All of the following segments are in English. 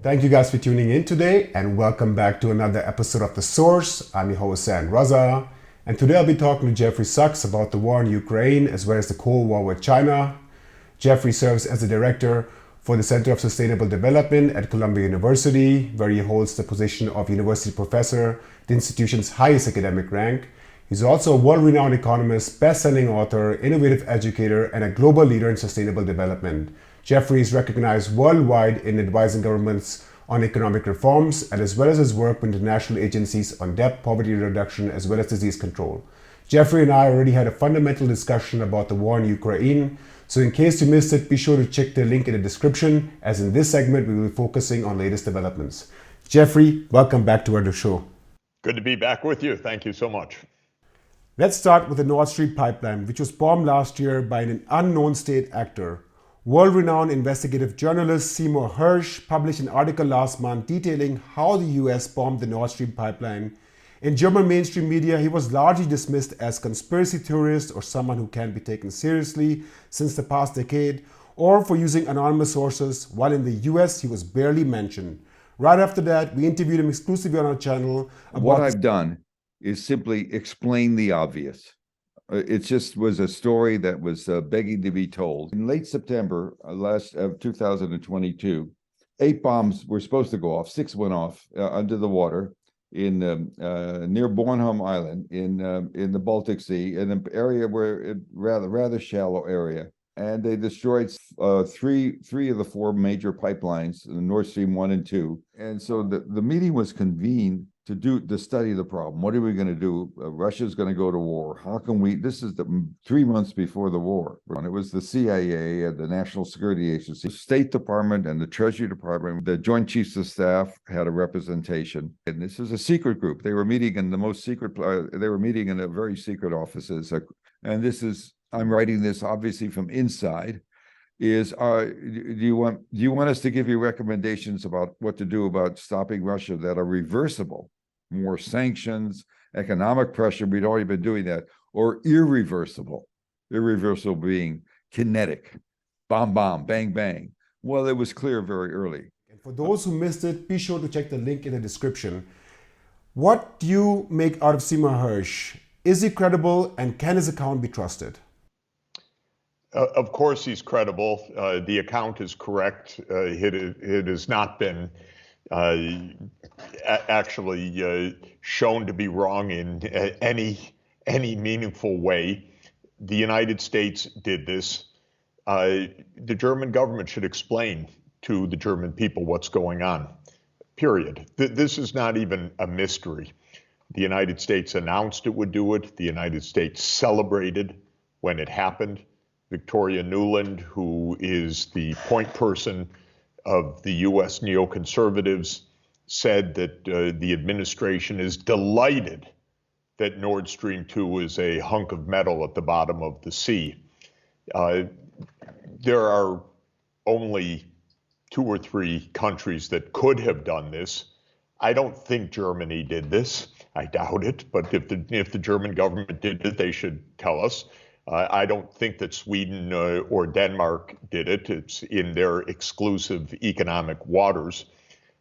Thank you guys for tuning in today and welcome back to another episode of The Source. I'm your host, San Raza, and today I'll be talking to Jeffrey Sachs about the war in Ukraine as well as the Cold War with China. Jeffrey serves as the director for the Center of Sustainable Development at Columbia University, where he holds the position of university professor, the institution's highest academic rank. He's also a world-renowned economist, best-selling author, innovative educator, and a global leader in sustainable development. Jeffrey is recognized worldwide in advising governments on economic reforms, and as well as his work with international agencies on debt, poverty reduction, as well as disease control. Jeffrey and I already had a fundamental discussion about the war in Ukraine, so in case you missed it, be sure to check the link in the description, as in this segment we will be focusing on latest developments. Jeffrey, welcome back to our show. Good to be back with you. Thank you so much. Let's start with the Nord Stream pipeline, which was bombed last year by an unknown state actor. World-renowned investigative journalist Seymour Hersh published an article last month detailing how the US bombed the Nord Stream pipeline. In German mainstream media, he was largely dismissed as conspiracy theorist or someone who can't be taken seriously since the past decade, or for using anonymous sources, while in the US he was barely mentioned. Right after that, we interviewed him exclusively on our channel. What I've done is simply explain the obvious. It just was a story that was begging to be told. In late September of 2022, 8 bombs were supposed to go off. 6 went off under the water in near Bornholm Island in the Baltic Sea, in an area where rather shallow area. And they destroyed three of the 4 major pipelines, the Nord Stream 1 and 2. And so the meeting was convened to study the problem. What are we going to do? Russia's going to go to war. How can we? This is 3 months before the war. And it was the CIA and the National Security Agency, the State Department and the Treasury Department. The Joint Chiefs of Staff had a representation. And this is a secret group. They were meeting in the most secret, they were meeting in a very secret offices. And this is, I'm writing this obviously from inside, is do you want us to give you recommendations about what to do about stopping Russia that are reversible? More sanctions, economic pressure, we'd already been doing that, or irreversible being kinetic, bomb, bang, bang. Well, it was clear very early. And for those who missed it, be sure to check the link in the description. What do you make out of Seymour Hersh? Is he credible, and can his account be trusted? Of course he's credible. The account is correct. It has not been actually shown to be wrong in any meaningful way. The United States did this. The German government should explain to the German people what's going on, period. This is not even a mystery. The United States announced it would do it. The United States celebrated when it happened. Victoria Nuland, who is the point person of the U.S. neoconservatives, said that the administration is delighted that Nord Stream 2 is a hunk of metal at the bottom of the sea. There are only 2 or 3 countries that could have done this. I don't think Germany did this. I doubt it, but if the German government did it, they should tell us. I don't think that Sweden or Denmark did it. It's in their exclusive economic waters.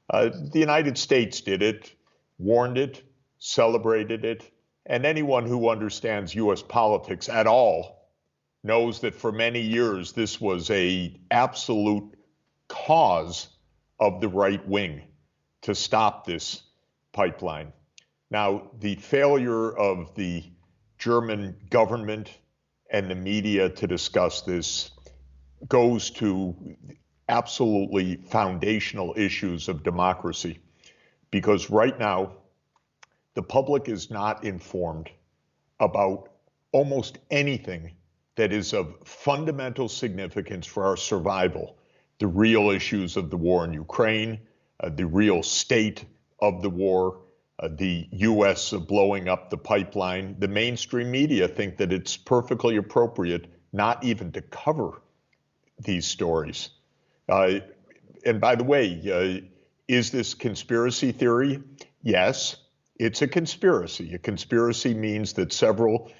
The United States did it, warned it, celebrated it, and anyone who understands U.S. politics at all knows that for many years this was an absolute cause of the right wing to stop this pipeline. Now, the failure of the German government and the media to discuss this goes to absolutely foundational issues of democracy, because right now the public is not informed about almost anything that is of fundamental significance for our survival. The real issues of the war in Ukraine, the real state of the war, the U.S. blowing up the pipeline. The mainstream media think that it's perfectly appropriate not even to cover these stories. And by the way, is this conspiracy theory? Yes, it's a conspiracy. A conspiracy means that several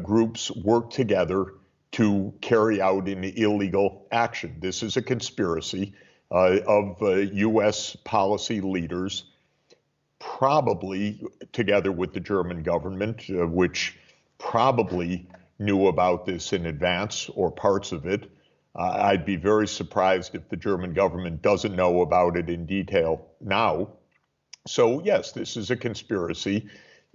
groups work together to carry out an illegal action. This is a conspiracy. of U.S. policy leaders, probably together with the German government, which probably knew about this in advance or parts of it. I'd be very surprised if the German government doesn't know about it in detail now. So yes, this is a conspiracy,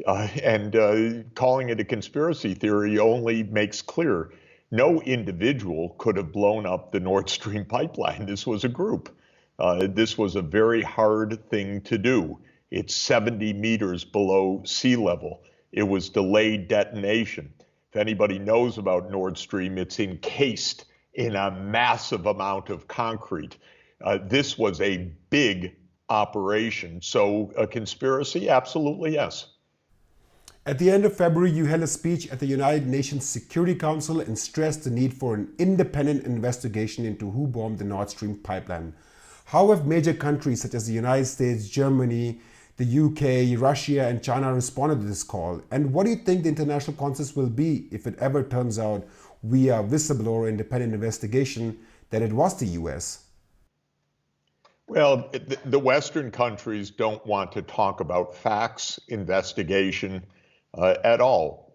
and calling it a conspiracy theory only makes clear no individual could have blown up the Nord Stream pipeline. This was a group. This was a very hard thing to do. It's 70 meters below sea level. It was delayed detonation. If anybody knows about Nord Stream, it's encased in a massive amount of concrete. This was a big operation. So a conspiracy? Absolutely, yes. At the end of February, you held a speech at the United Nations Security Council and stressed the need for an independent investigation into who bombed the Nord Stream pipeline. How have major countries such as the United States, Germany, the UK, Russia, and China responded to this call? And what do you think the international consensus will be if it ever turns out via whistleblower independent investigation that it was the US? Well, the Western countries don't want to talk about facts, investigation at all.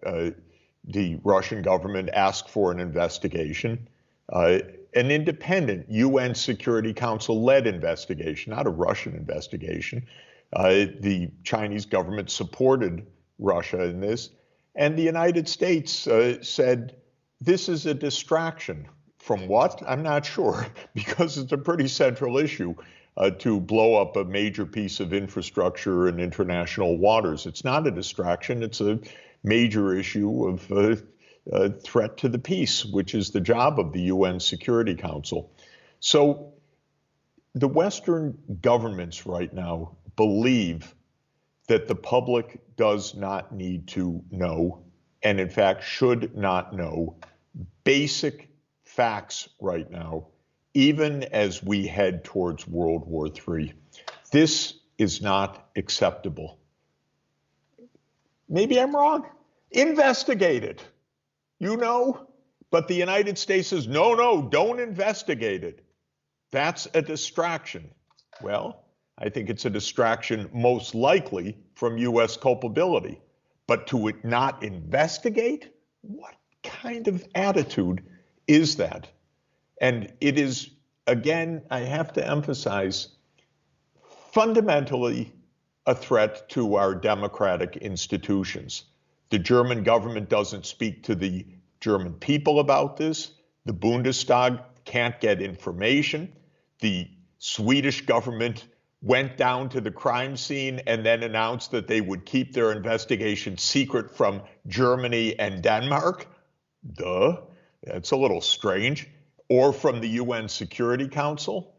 The Russian government asked for an investigation, an independent UN Security Council-led investigation, not a Russian investigation. The Chinese government supported Russia in this, and the United States said, this is a distraction. From what? I'm not sure, because it's a pretty central issue to blow up a major piece of infrastructure in international waters. It's not a distraction, it's a major issue of threat to the peace, which is the job of the UN Security Council. So the Western governments right now believe that the public does not need to know, and in fact should not know, basic facts right now, even as we head towards World War III. This is not acceptable. Maybe I'm wrong. Investigate it. You know? But the United States says, no, don't investigate it. That's a distraction. Well, I think it's a distraction most likely from US culpability. But to not investigate? What kind of attitude is that? And it is, again, I have to emphasize, fundamentally a threat to our democratic institutions. The German government doesn't speak to the German people about this. The Bundestag can't get information. The Swedish government went down to the crime scene and then announced that they would keep their investigation secret from Germany and Denmark. Duh, that's a little strange. Or from the UN Security Council.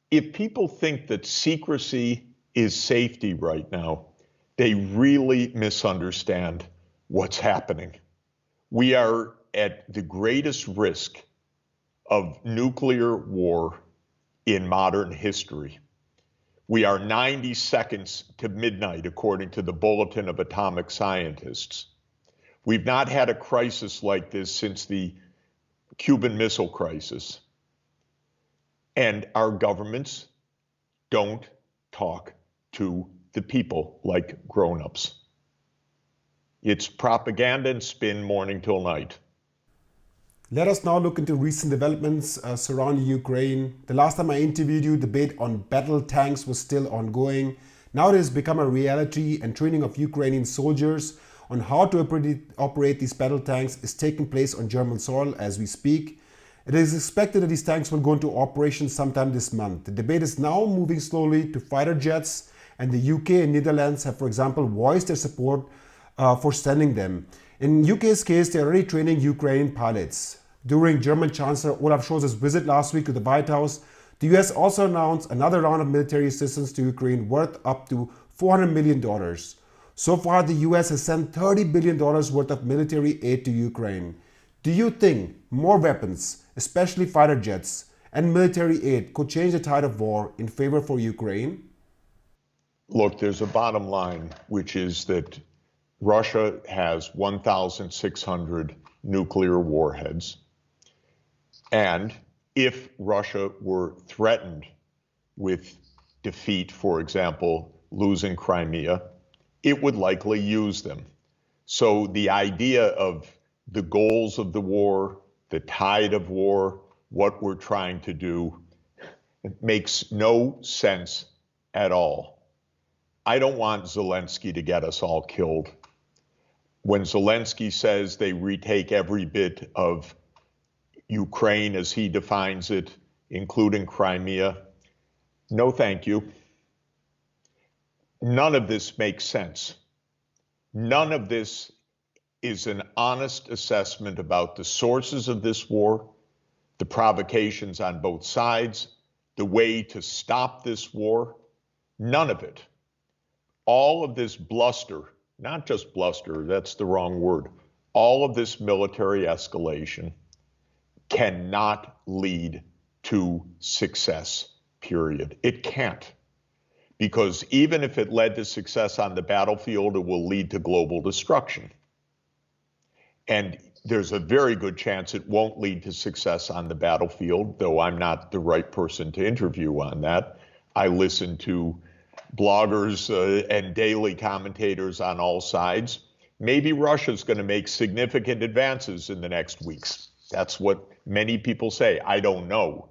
If people think that secrecy is safety right now, they really misunderstand what's happening. We are at the greatest risk of nuclear war in modern history. We are 90 seconds to midnight, according to the Bulletin of Atomic Scientists. We've not had a crisis like this since the Cuban Missile Crisis. And our governments don't talk to the people like grown-ups. It's propaganda and spin morning till night. Let us now look into recent developments surrounding Ukraine. The last time I interviewed you, debate on battle tanks was still ongoing. Now it has become a reality, and training of Ukrainian soldiers on how to operate these battle tanks is taking place on German soil as we speak. It is expected that these tanks will go into operation sometime this month. The debate is now moving slowly to fighter jets, and the UK and Netherlands have, for example, voiced their support for sending them. In UK's case, they're already training Ukrainian pilots. During German Chancellor Olaf Scholz's visit last week to the White House, the US also announced another round of military assistance to Ukraine worth up to $400 million. So far, the US has sent $30 billion worth of military aid to Ukraine. Do you think more weapons, especially fighter jets, and military aid could change the tide of war in favor for Ukraine? Look, there's a bottom line, which is that Russia has 1,600 nuclear warheads, and if Russia were threatened with defeat, for example, losing Crimea, it would likely use them. So the idea of the goals of the war, the tide of war, what we're trying to do, it makes no sense at all. I don't want Zelensky to get us all killed. When Zelensky says they retake every bit of Ukraine as he defines it, including Crimea, no thank you. None of this makes sense. None of this is an honest assessment about the sources of this war, the provocations on both sides, the way to stop this war. None of it. All of this bluster, not just bluster, that's the wrong word, all of this military escalation cannot lead to success, period. It can't. Because even if it led to success on the battlefield, it will lead to global destruction. And there's a very good chance it won't lead to success on the battlefield, though I'm not the right person to interview on that. I listen to bloggers and daily commentators on all sides. Maybe Russia's going to make significant advances in the next weeks. That's what many people say. I don't know.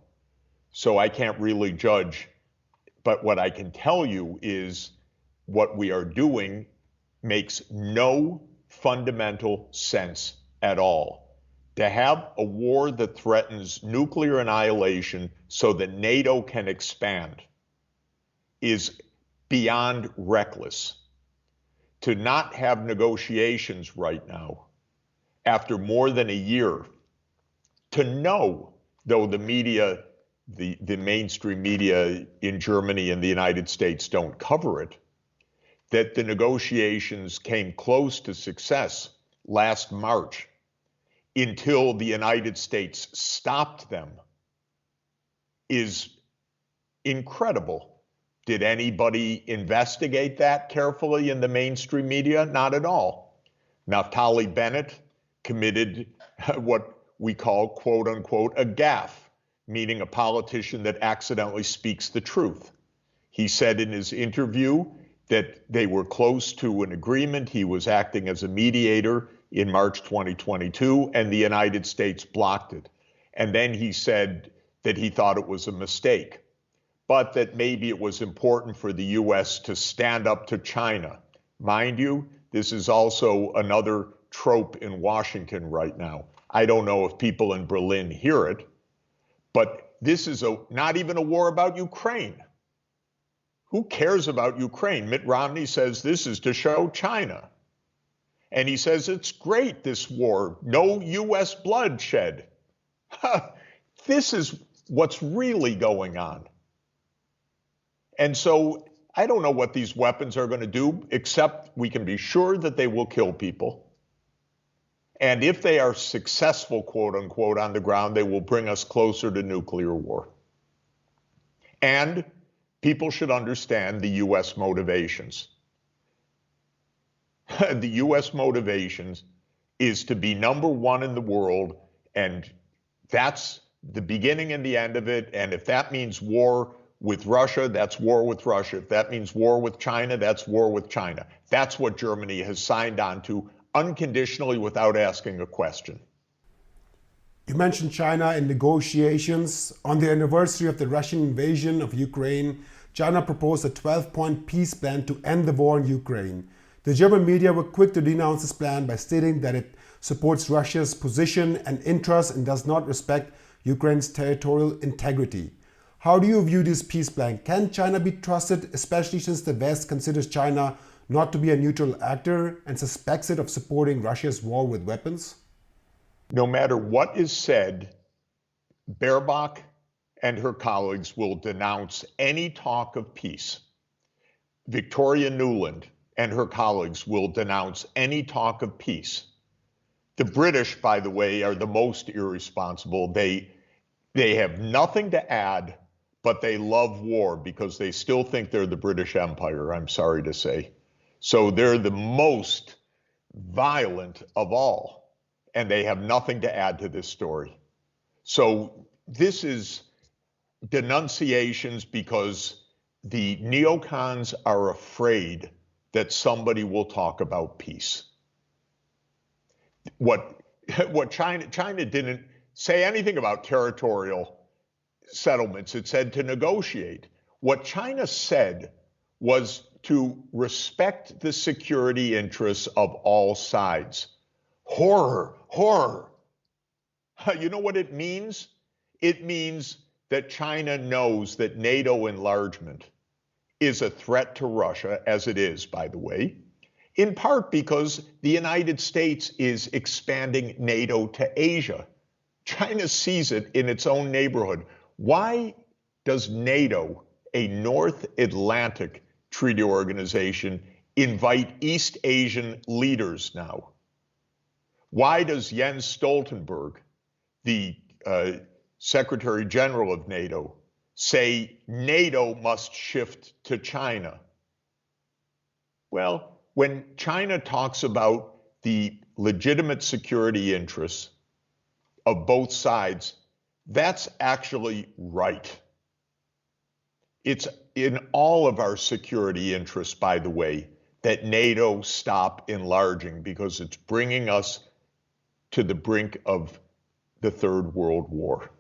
So I can't really judge. But what I can tell you is what we are doing makes no fundamental sense at all. To have a war that threatens nuclear annihilation so that NATO can expand is beyond reckless. To not have negotiations right now, after more than a year, to know, though the media, the mainstream media in Germany and the United States don't cover it, that the negotiations came close to success last March until the United States stopped them is incredible. Did anybody investigate that carefully in the mainstream media? Not at all. Naftali Bennett committed what we call, quote unquote, a gaffe, meaning a politician that accidentally speaks the truth. He said in his interview that they were close to an agreement. He was acting as a mediator in March 2022, and the United States blocked it. And then he said that he thought it was a mistake, but that maybe it was important for the US to stand up to China. Mind you, this is also another trope in Washington right now. I don't know if people in Berlin hear it, but this is not even a war about Ukraine. Who cares about Ukraine? Mitt Romney says this is to show China. And he says it's great, this war, no US bloodshed. This is what's really going on. And so I don't know what these weapons are going to do, except we can be sure that they will kill people. And if they are successful, quote unquote, on the ground, they will bring us closer to nuclear war. And people should understand the US motivations. The US motivations is to be number one in the world, and that's the beginning and the end of it. And if that means war with Russia, that's war with Russia. If that means war with China, that's war with China. That's what Germany has signed on to unconditionally without asking a question. You mentioned China in negotiations. On the anniversary of the Russian invasion of Ukraine, China proposed a 12-point peace plan to end the war in Ukraine. The German media were quick to denounce this plan by stating that it supports Russia's position and interests and does not respect Ukraine's territorial integrity. How do you view this peace plan? Can China be trusted, especially since the West considers China not to be a neutral actor and suspects it of supporting Russia's war with weapons? No matter what is said, Baerbock and her colleagues will denounce any talk of peace. Victoria Nuland and her colleagues will denounce any talk of peace. The British, by the way, are the most irresponsible. They have nothing to add, but they love war because they still think they're the British Empire, I'm sorry to say. So they're the most violent of all, and they have nothing to add to this story. So this is denunciations because the neocons are afraid that somebody will talk about peace. What China didn't say anything about territorial settlements. It said to negotiate. What China said was to respect the security interests of all sides. Horror, horror. You know what it means? It means that China knows that NATO enlargement is a threat to Russia, as it is, by the way, in part because the United States is expanding NATO to Asia. China sees it in its own neighborhood. Why does NATO, a North Atlantic treaty organization, invite East Asian leaders now? Why does Jens Stoltenberg, the Secretary General of NATO, say NATO must shift to China? Well, when China talks about the legitimate security interests of both sides, that's actually right. It's in all of our security interests, by the way, that NATO stop enlarging, because it's bringing us to the brink of the Third World War.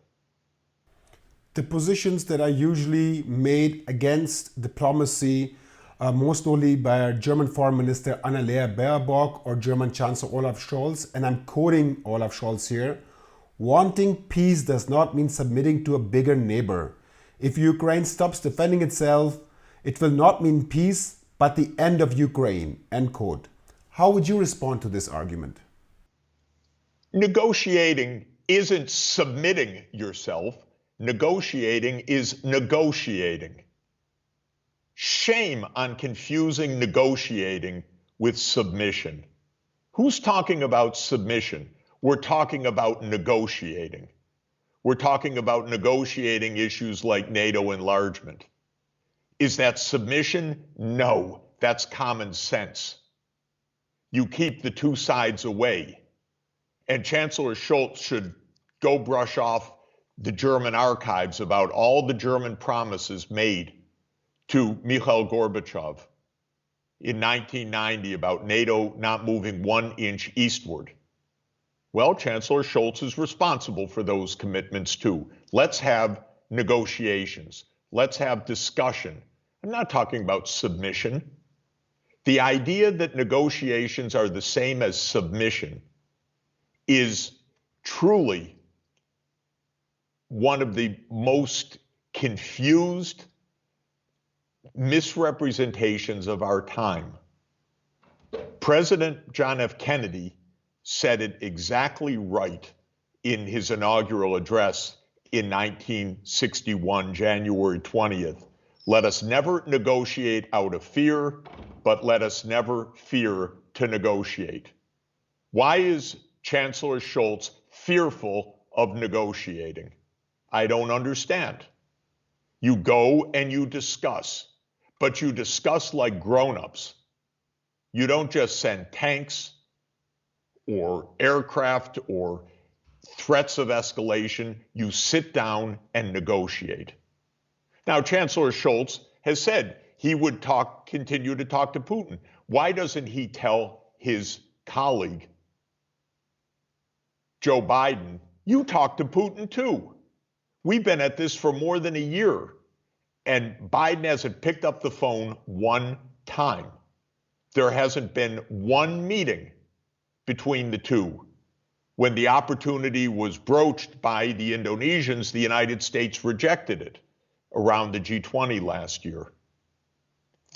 The positions that are usually made against diplomacy, most notably by our German Foreign Minister Annalena Baerbock or German Chancellor Olaf Scholz, and I'm quoting Olaf Scholz here, wanting peace does not mean submitting to a bigger neighbor. If Ukraine stops defending itself, it will not mean peace, but the end of Ukraine, end quote. How would you respond to this argument? Negotiating isn't submitting yourself. Negotiating is negotiating. Shame on confusing negotiating with submission. Who's talking about submission? We're talking about negotiating. We're talking about negotiating issues like NATO enlargement. Is that submission? No, that's common sense. You keep the two sides away. And Chancellor Scholz should go brush off the German archives about all the German promises made to Mikhail Gorbachev in 1990 about NATO not moving 1 inch eastward. Well, Chancellor Scholz is responsible for those commitments too. Let's have negotiations. Let's have discussion. I'm not talking about submission. The idea that negotiations are the same as submission is truly one of the most confused misrepresentations of our time. President John F. Kennedy said it exactly right in his inaugural address in 1961, January 20th. Let us never negotiate out of fear, but let us never fear to negotiate. Why is Chancellor Scholz fearful of negotiating? I don't understand. You go and you discuss, but you discuss like grown-ups. You don't just send tanks or aircraft or threats of escalation. You sit down and negotiate. Now, Chancellor Scholz has said he would continue to talk to Putin. Why doesn't he tell his colleague, Joe Biden, you talk to Putin too? We've been at this for more than a year, and Biden hasn't picked up the phone one time. There hasn't been one meeting between the two. When the opportunity was broached by the Indonesians, the United States rejected it around the G20 last year.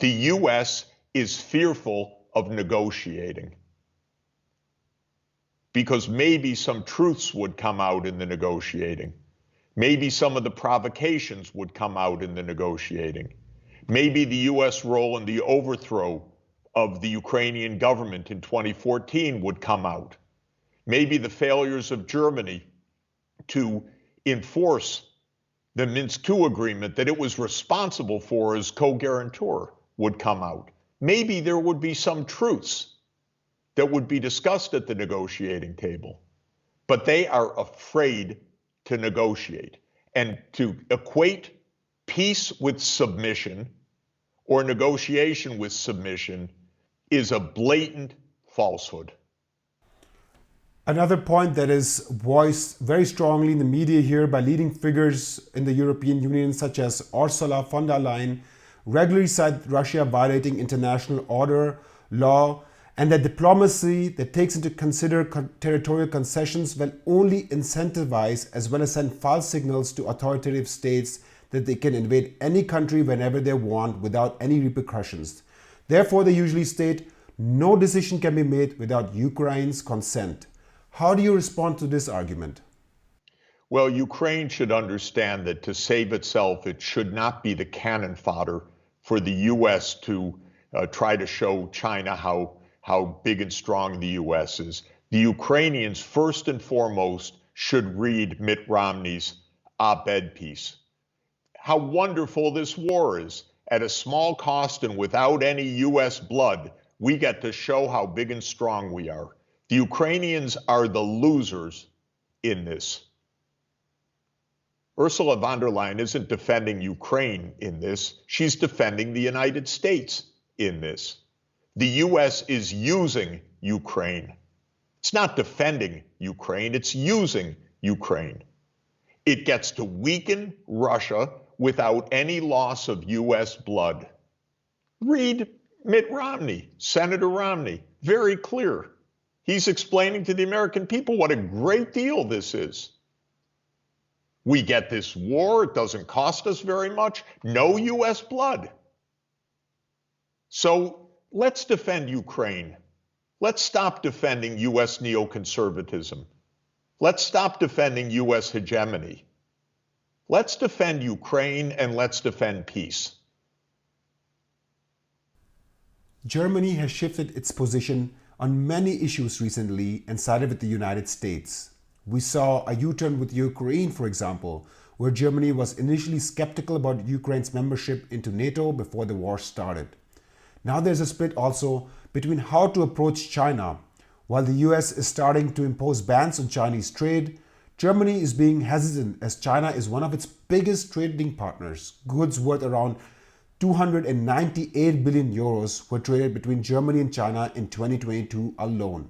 The U.S. is fearful of negotiating because maybe some truths would come out in the negotiating. Maybe some of the provocations would come out in the negotiating. Maybe the U.S. role in the overthrow of the Ukrainian government in 2014 would come out. Maybe the failures of Germany to enforce the Minsk II agreement that it was responsible for as co-guarantor would come out. Maybe there would be some truths that would be discussed at the negotiating table, but they are afraid to negotiate. And to equate peace with submission or negotiation with submission is a blatant falsehood. Another point that is voiced very strongly in the media here by leading figures in the European Union, such as Ursula von der Leyen, regularly cite Russia violating international order, law, and that diplomacy that takes into consider territorial concessions will only incentivize as well as send false signals to authoritative states that they can invade any country whenever they want without any repercussions. Therefore, they usually state, no decision can be made without Ukraine's consent. How do you respond to this argument? Well, Ukraine should understand that to save itself, it should not be the cannon fodder for the U.S. to try to show China how big and strong the U.S. is. The Ukrainians, first and foremost, should read Mitt Romney's op-ed piece. How wonderful this war is. At a small cost and without any U.S. blood, we get to show how big and strong we are. The Ukrainians are the losers in this. Ursula von der Leyen isn't defending Ukraine in this. She's defending the United States in this. The U.S. is using Ukraine. It's not defending Ukraine, it's using Ukraine. It gets to weaken Russia without any loss of U.S. blood. Read Mitt Romney, Senator Romney, very clear. He's explaining to the American people what a great deal this is. We get this war, it doesn't cost us very much, no U.S. blood. So let's defend Ukraine. Let's stop defending U.S. neoconservatism. Let's stop defending U.S. hegemony. Let's defend Ukraine and let's defend peace. Germany has shifted its position on many issues recently and sided with the United States. We saw a U-turn with Ukraine, for example, where Germany was initially skeptical about Ukraine's membership into NATO before the war started. Now there's a split also between how to approach China. While the US is starting to impose bans on Chinese trade, Germany is being hesitant as China is one of its biggest trading partners. Goods worth around 298 billion euros were traded between Germany and China in 2022 alone.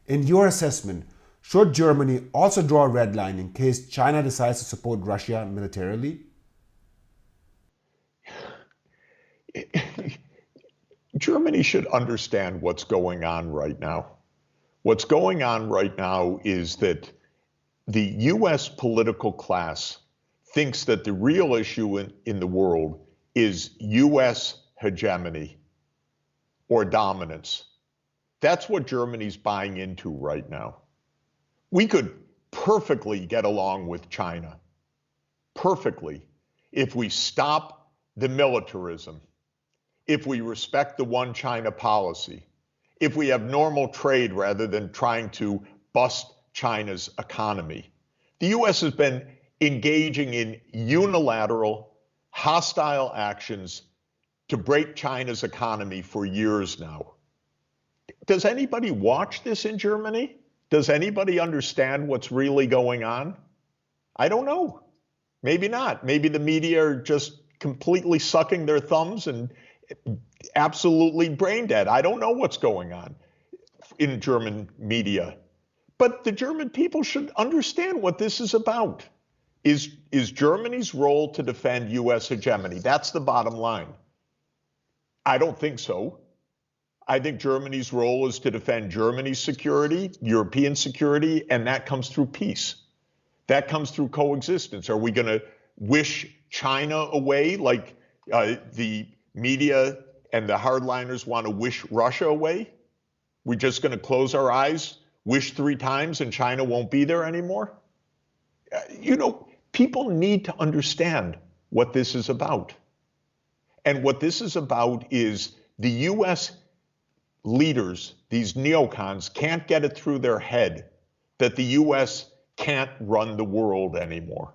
In your assessment, should Germany also draw a red line in case China decides to support Russia militarily? Germany should understand what's going on right now. What's going on right now is that the U.S. political class thinks that the real issue in the world is U.S. hegemony or dominance. That's what Germany's buying into right now. We could perfectly get along with China, perfectly, if we stop the militarism, if we respect the one China policy, if we have normal trade rather than trying to bust China's economy. The U.S. has been engaging in unilateral, hostile actions to break China's economy for years now. Does anybody watch this in Germany? Does anybody understand what's really going on? I don't know. Maybe not. Maybe the media are just completely sucking their thumbs and absolutely brain dead. I don't know what's going on in German media. But the German people should understand what this is about. Is Germany's role to defend U.S. hegemony? That's the bottom line. I don't think so. I think Germany's role is to defend Germany's security, European security, and that comes through peace. That comes through coexistence. Are we going to wish China away like the media and the hardliners want to wish Russia away? We're just going to close our eyes, wish 3 times, and China won't be there anymore? People need to understand what this is about. And what this is about is the U.S. leaders, these neocons, can't get it through their head that the U.S. can't run the world anymore.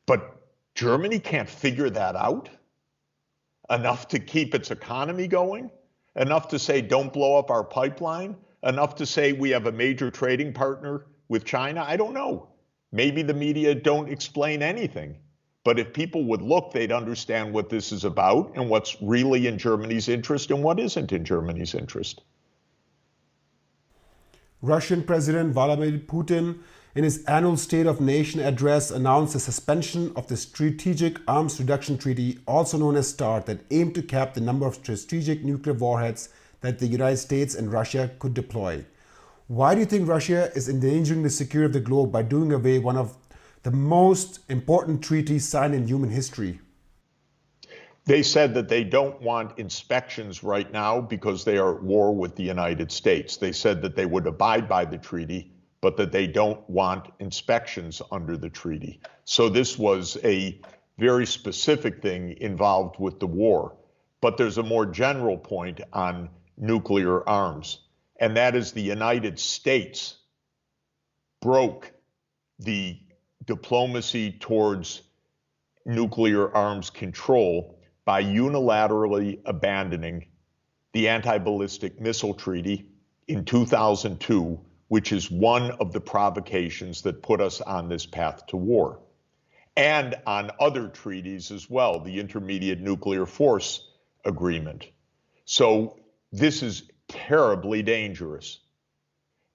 But Germany can't figure that out enough to keep its economy going, enough to say don't blow up our pipeline, enough to say we have a major trading partner with China. I don't know. Maybe the media don't explain anything. But if people would look, they'd understand what this is about and what's really in Germany's interest and what isn't in Germany's interest. Russian President Vladimir Putin, in his annual State of Nation address, announced the suspension of the Strategic Arms Reduction Treaty, also known as START, that aimed to cap the number of strategic nuclear warheads that the United States and Russia could deploy. Why do you think Russia is endangering the security of the globe by doing away one of the most important treaties signed in human history? They said that they don't want inspections right now because they are at war with the United States. They said that they would abide by the treaty, but that they don't want inspections under the treaty. So this was a very specific thing involved with the war. But there's a more general point on nuclear arms, and that is the United States broke the diplomacy towards nuclear arms control by unilaterally abandoning the Anti-Ballistic Missile Treaty in 2002, which is one of the provocations that put us on this path to war, and on other treaties as well, the Intermediate Nuclear Force Agreement. So this is terribly dangerous.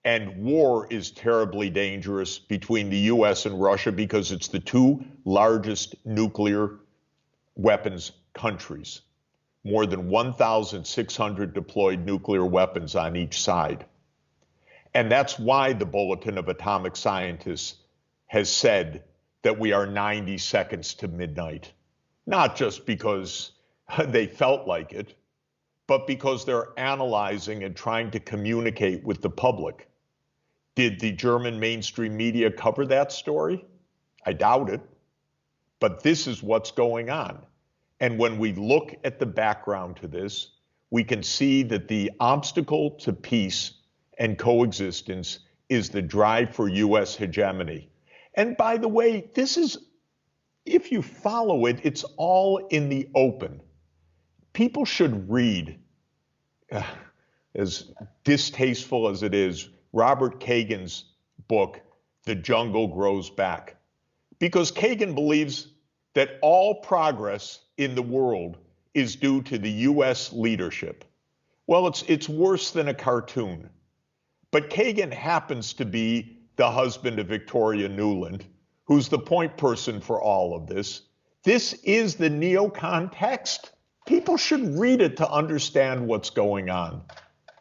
And war is terribly dangerous between the US and Russia because it's the two largest nuclear weapons countries, more than 1,600 deployed nuclear weapons on each side. And that's why the Bulletin of Atomic Scientists has said that we are 90 seconds to midnight, not just because they felt like it, but because they're analyzing and trying to communicate with the public. Did the German mainstream media cover that story? I doubt it. But this is what's going on. And when we look at the background to this, we can see that the obstacle to peace and coexistence is the drive for US hegemony. And by the way, this is, if you follow it, it's all in the open. People should read, as distasteful as it is, Robert Kagan's book, The Jungle Grows Back. Because Kagan believes that all progress in the world is due to the US leadership. Well, it's worse than a cartoon. But Kagan happens to be the husband of Victoria Nuland, who's the point person for all of this. This is the neocon text. People should read it to understand what's going on.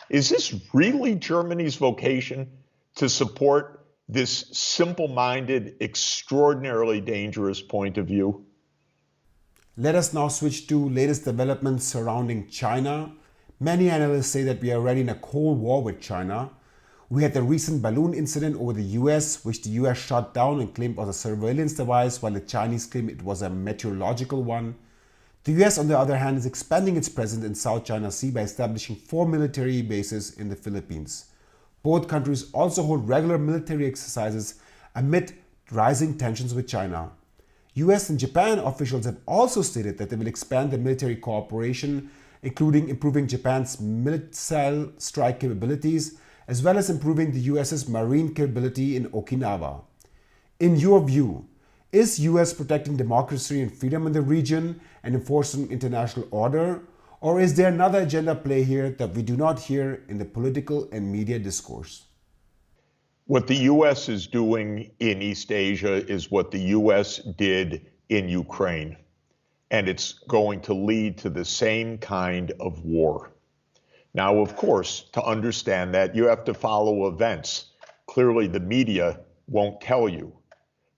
Is this really Germany's vocation to support this simple-minded, extraordinarily dangerous point of view? Let us now switch to latest developments surrounding China. Many analysts say that we are already in a Cold War with China. We had the recent balloon incident over the US, which the US shot down and claimed was a surveillance device, while the Chinese claimed it was a meteorological one. The US, on the other hand, is expanding its presence in South China Sea by establishing 4 military bases in the Philippines. Both countries also hold regular military exercises amid rising tensions with China. US and Japan officials have also stated that they will expand their military cooperation, including improving Japan's missile strike capabilities, as well as improving the US's marine capability in Okinawa. In your view, is US protecting democracy and freedom in the region and enforcing international order? Or is there another agenda play here that we do not hear in the political and media discourse? What the US is doing in East Asia is what the US did in Ukraine. And it's going to lead to the same kind of war. Now, of course, to understand that, you have to follow events. Clearly, the media won't tell you.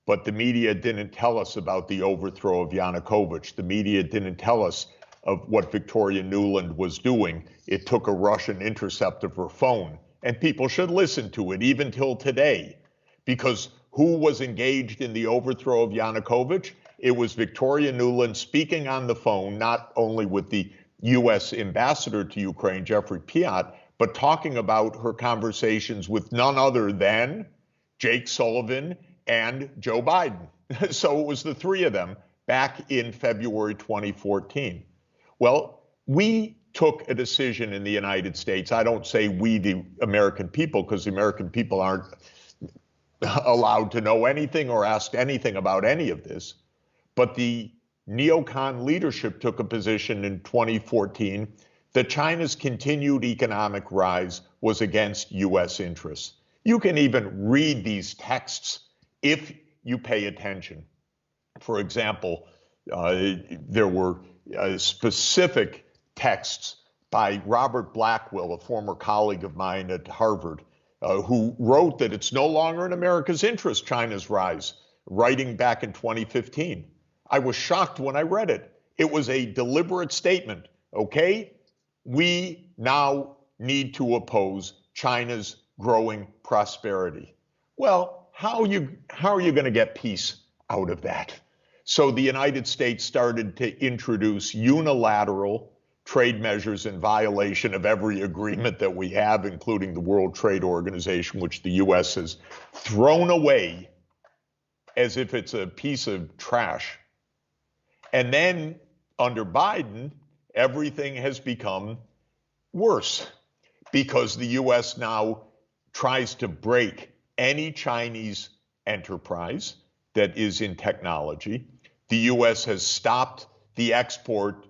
But the media didn't tell us about the overthrow of Yanukovych. The media didn't tell us of what Victoria Nuland was doing. It took a Russian intercept of her phone. And people should listen to it, even till today. Because who was engaged in the overthrow of Yanukovych? It was Victoria Nuland speaking on the phone, not only with the US ambassador to Ukraine, Jeffrey Sachs, but talking about her conversations with none other than Jake Sullivan and Joe Biden. So it was the three of them back in February 2014. Well, we took a decision in the United States. I don't say we, the American people, because the American people aren't allowed to know anything or asked anything about any of this. But the neocon leadership took a position in 2014 that China's continued economic rise was against US interests. You can even read these texts if you pay attention. For example, there were specific texts by Robert Blackwell, a former colleague of mine at Harvard, who wrote that it's no longer in America's interest, China's rise, writing back in 2015. I was shocked when I read it. It was a deliberate statement, okay? We now need to oppose China's growing prosperity. Well, how are you going to get peace out of that? So the United States started to introduce unilateral trade measures in violation of every agreement that we have, including the World Trade Organization, which the US has thrown away as if it's a piece of trash. And then under Biden, everything has become worse because the US now tries to break any Chinese enterprise that is in technology. The US has stopped the export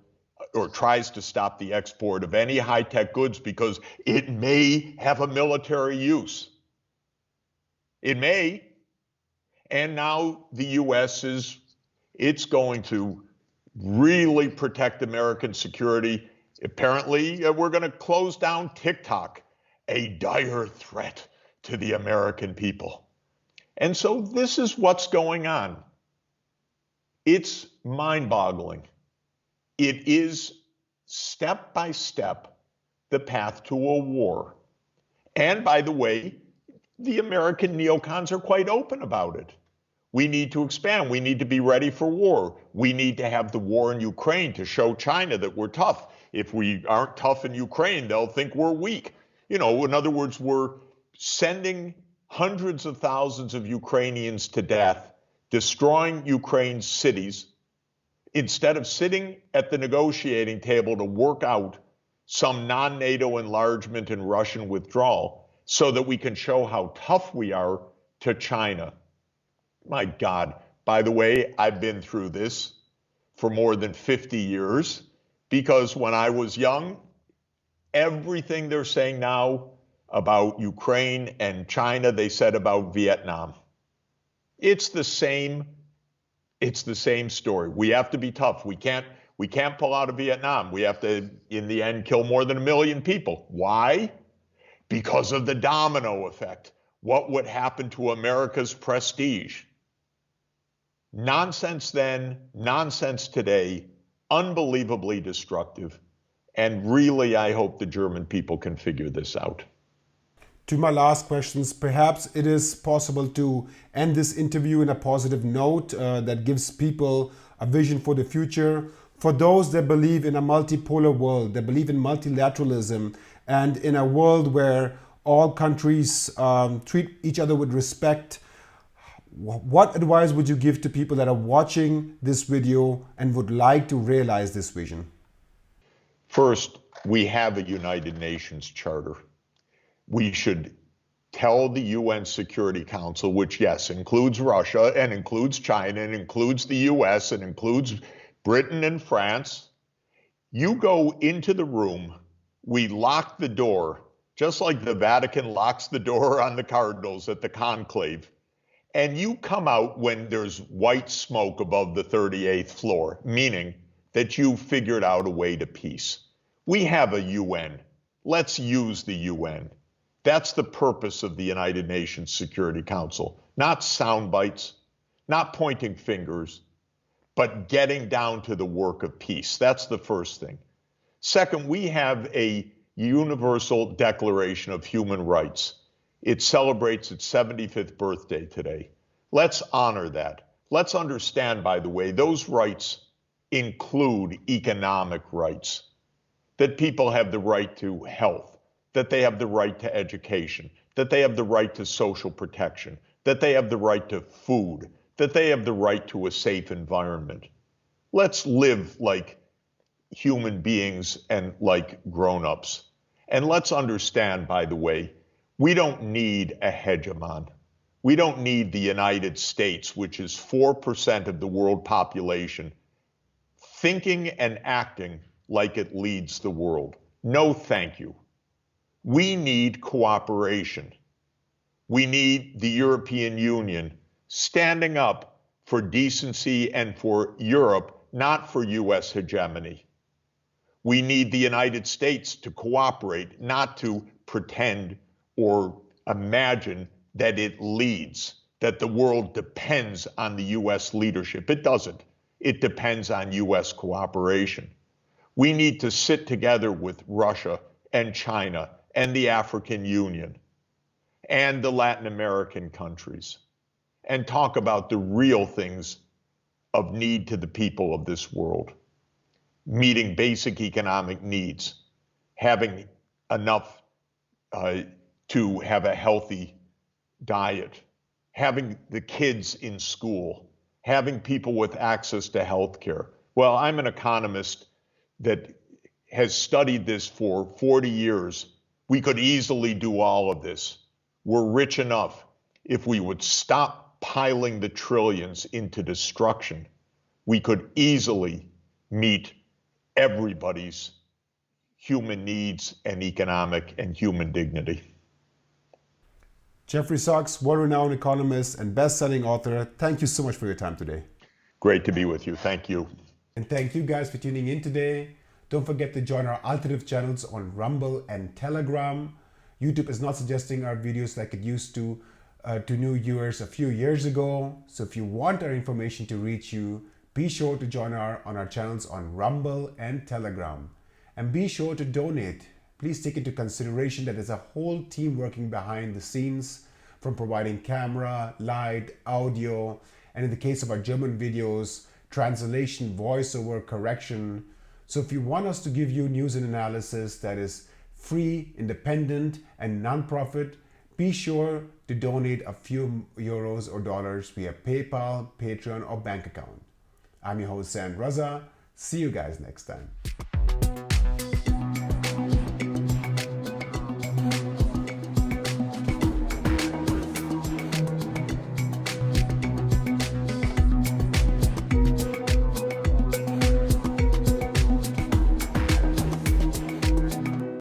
or tries to stop the export of any high-tech goods because it may have a military use. It may. And now the US it's going to really protect American security. Apparently, we're going to close down TikTok, a dire threat to the American people. And so this is what's going on. It's mind-boggling. It is step by step the path to a war. And by the way, the American neocons are quite open about it. We need to expand. We need to be ready for war. We need to have the war in Ukraine to show China that we're tough. If we aren't tough in Ukraine, they'll think we're weak. In other words, we're sending hundreds of thousands of Ukrainians to death, destroying Ukraine's cities, instead of sitting at the negotiating table to work out some non-NATO enlargement and Russian withdrawal so that we can show how tough we are to China. My God, by the way, I've been through this for more than 50 years because when I was young, everything they're saying now about Ukraine and China, they said about Vietnam. It's the same story. We have to be tough. We can't pull out of Vietnam. We have to, in the end, kill more than 1 million people. Why? Because of the domino effect. What would happen to America's prestige? Nonsense then, nonsense today, unbelievably destructive. And really, I hope the German people can figure this out. To my last questions, perhaps it is possible to end this interview in a positive note that gives people a vision for the future. For those that believe in a multipolar world, that believe in multilateralism, and in a world where all countries treat each other with respect, what advice would you give to people that are watching this video and would like to realize this vision? First, we have a United Nations Charter. We should tell the UN Security Council, which, yes, includes Russia and includes China and includes the US and includes Britain and France, you go into the room, we lock the door, just like the Vatican locks the door on the cardinals at the conclave, and you come out when there's white smoke above the 38th floor, meaning that you figured out a way to peace. We have a UN. Let's use the UN. That's the purpose of the United Nations Security Council. Not sound bites, not pointing fingers, but getting down to the work of peace. That's the first thing. Second, we have a Universal Declaration of Human Rights. It celebrates its 75th birthday today. Let's honor that. Let's understand, by the way, those rights include economic rights, that people have the right to health, that they have the right to education, that they have the right to social protection, that they have the right to food, that they have the right to a safe environment. Let's live like human beings and like grown-ups. And let's understand, by the way, we don't need a hegemon. We don't need the United States, which is 4% of the world population, thinking and acting like it leads the world. No, thank you. We need cooperation. We need the European Union standing up for decency and for Europe, not for US hegemony. We need the United States to cooperate, not to pretend or imagine that it leads, that the world depends on the US leadership. It doesn't. It depends on US cooperation. We need to sit together with Russia and China and the African Union and the Latin American countries and talk about the real things of need to the people of this world. Meeting basic economic needs, having enough to have a healthy diet, having the kids in school, having people with access to health care. Well, I'm an economist that has studied this for 40 years. We could easily do all of this. We're rich enough. If we would stop piling the trillions into destruction, we could easily meet everybody's human needs and economic and human dignity. Jeffrey Sachs, world-renowned economist and best-selling author, thank you so much for your time today. Great to be with you. Thank you. And thank you guys for tuning in today. Don't forget to join our alternative channels on Rumble and Telegram. YouTube is not suggesting our videos like it used to new viewers a few years ago. So if you want our information to reach you, be sure to join on our channels on Rumble and Telegram. And be sure to donate. Please take into consideration that there's a whole team working behind the scenes, from providing camera, light, audio, and in the case of our German videos, translation, voiceover, correction. So if you want us to give you news and analysis that is free, independent, and non-profit, be sure to donate a few euros or dollars via PayPal, Patreon, or bank account. I'm your host, Sam Raza. See you guys next time.